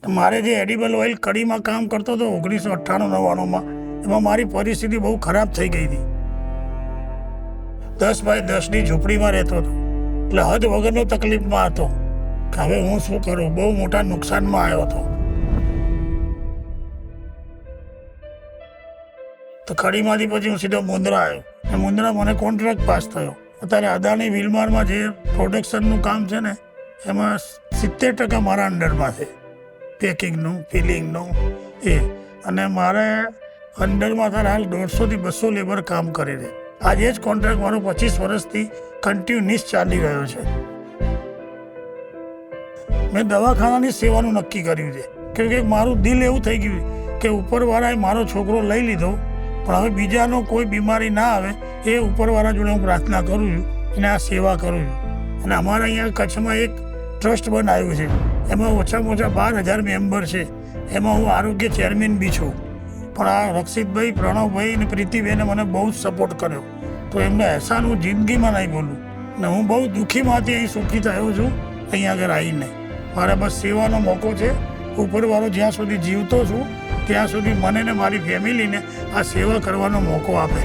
મારે જે edible oil કડીમાં કામ કરતો હતો 1998-99માં, એમાં મારી પરિસ્થિતિ બહુ ખરાબ થઈ ગઈ હતી. 10 બાય 10ની ઝૂંપડીમાં રહેતો હતો, એટલે હદ વગરનો તકલીફમાં હતો કે હવે હું શું કરું. બહુ મોટા નુકસાનમાં આવ્યો હતો. તો કડીમાંથી પછી હું સીધો મુંદ્રા આવ્યો, અને મુંદ્રા મને કોન્ટ્રાક્ટ પાસ થયો. અત્યારે અદાણી વિલમારમાં જે પ્રોડક્શનનું કામ છે ને, એમાં 70% મારા અંડરમાં છે. પેકિંગનું, ફિલિંગનું એ. અને મારે અંડરમાં ત્યારે હાલ 150 થી 200 લેબર કામ કરી રહે. આજે જ કોન્ટ્રાક્ટ મારો 25 વર્ષથી કન્ટિન્યુઅસ ચાલી રહ્યો છે. મેં દવાખાનાની સેવાનું નક્કી કર્યું છે, કેમ કે મારું દિલ એવું થઈ ગયું કે ઉપરવાળાએ મારો છોકરો લઈ લીધો, પણ હવે બીજાનો કોઈ બીમારી ના આવે એ ઉપરવાળા જોડે હું પ્રાર્થના કરું છું અને આ સેવા કરું છું. અને અમારા અહીંયા કચ્છમાં એક ટ્રસ્ટ બનાવ્યું છે, એમાં ઓછામાં ઓછા 12,000 મેમ્બર છે. એમાં હું આરોગ્ય ચેરમેન બી છું. પણ આ રક્ષિતભાઈ, પ્રણવભાઈ અને પ્રીતિભાઈને મને બહુ જ સપોર્ટ કર્યો, તો એમને અહેસાન હું જિંદગીમાં નહીં બોલું. ને હું બહુ દુઃખીમાંથી અહીં સુખી થયો છું અહીંયા આગળ આવીને. મારે બસ સેવાનો મોકો છે. ઉપરવાળો જ્યાં સુધી જીવતો છું ત્યાં સુધી મને ને મારી ફેમિલીને આ સેવા કરવાનો મોકો આપે.